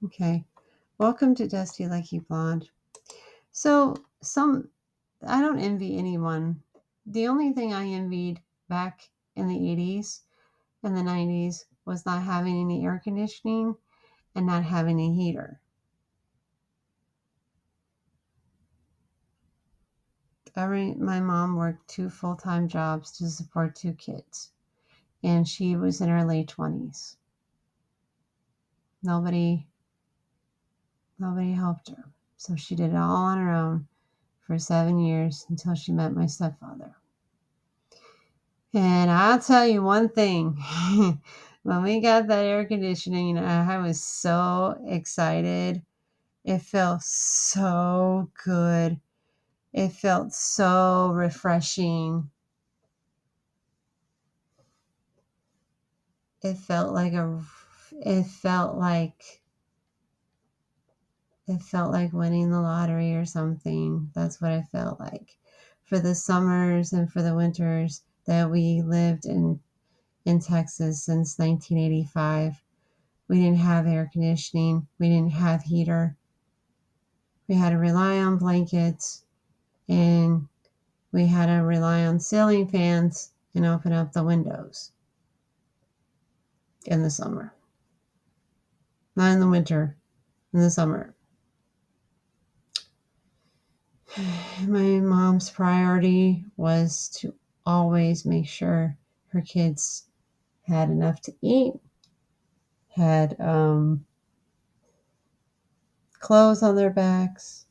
Okay. Welcome to Dusty Lucky Blonde. So, I don't envy anyone. The only thing I envied back in the 80s and the 90s was not having any air conditioning and not having a heater. My mom worked two full-time jobs to support two kids, and she was in her late 20s. Nobody helped her. So she did it all on her own for 7 years until she met my stepfather. And I'll tell you one thing. When we got that air conditioning, I was so excited. It felt so good. It felt so refreshing. It felt like it felt like winning the lottery or something. That's what it felt like. For the summers and for the winters that we lived in Texas since 1985. We didn't have air conditioning. We didn't have heater. We had to rely on blankets, and we had to rely on ceiling fans and open up the windows in the summer. Not in the winter, in the summer. My mom's priority was to always make sure her kids had enough to eat, had clothes on their backs,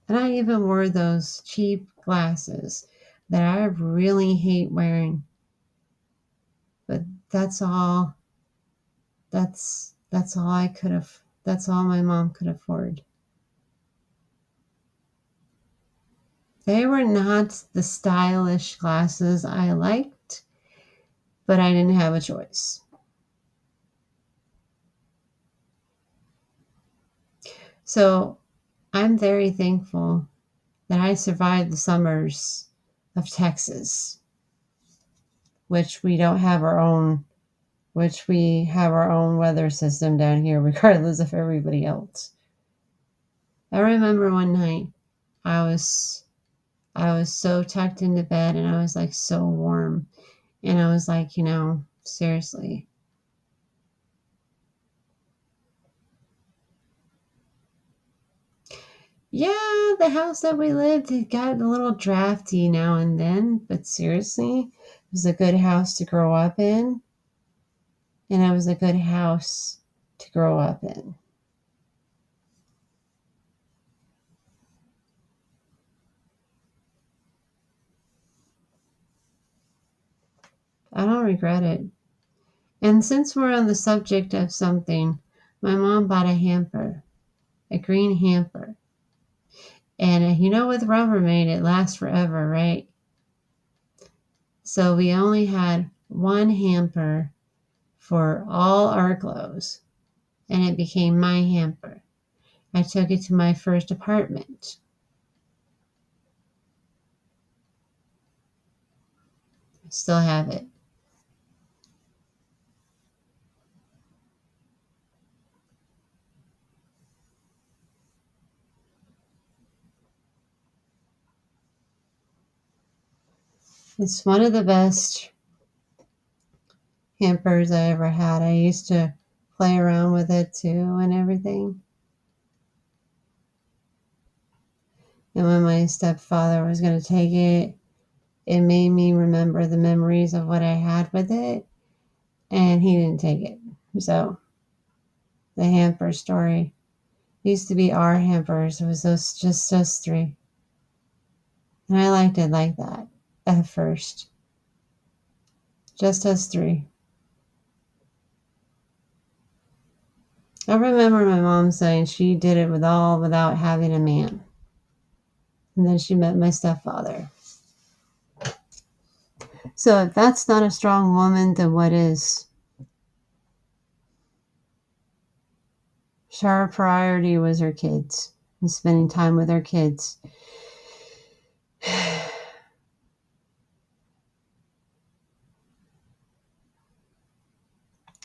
and I even wore those cheap glasses that I really hate wearing. But that's all that's all I could have that's all my mom could afford. They were not the stylish glasses I liked, but I didn't have a choice. So I'm very thankful that I survived the summers of Texas, which we don't have our own which we have our own weather system down here, regardless of everybody else. I remember one night I was I was so tucked into bed and I was like so warm. And I was like, seriously. Yeah, the house that we lived, it got a little drafty now and then, but seriously, it was a good house to grow up in. And it was a good house to grow up in. I don't regret it. And since we're on the subject of something, my mom bought a hamper, a green hamper. And with Rubbermaid, it lasts forever, right? So we only had one hamper for all our clothes, and it became my hamper. I took it to my first apartment. I still have it. It's one of the best hampers I ever had. I used to play around with it too and everything. And when my stepfather was going to take it, it made me remember the memories of what I had with it, and he didn't take it. So, the hamper story used to be our hampers. It was just us three. And I liked it like that at first. Just us three. I remember my mom saying she did it without having a man. And then she met my stepfather. So if that's not a strong woman, then what is? Her priority was her kids and spending time with her kids.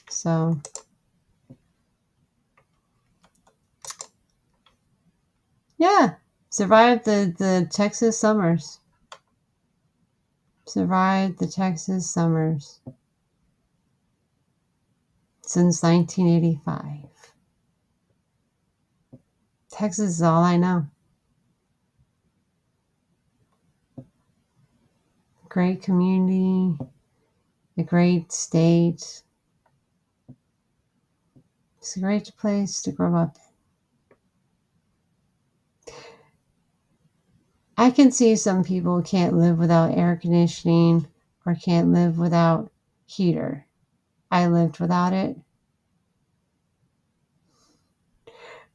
So Yeah. Survived the Texas summers. Survived the Texas summers since 1985. Texas is all I know. Great community, a great state. It's a great place to grow up. I can see some people can't live without air conditioning or can't live without heater. I lived without it.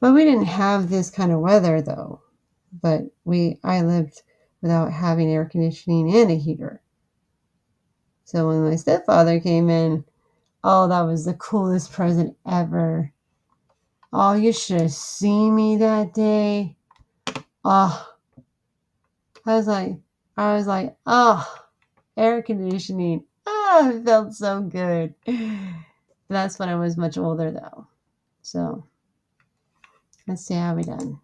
But we didn't have this kind of weather though. But I lived without having air conditioning and a heater. So when my stepfather came in, oh, that was the coolest present ever. Oh, you should have seen me that day. Oh, I was like, oh, air conditioning. Oh, it felt so good. That's when I was much older though. So let's see how we done.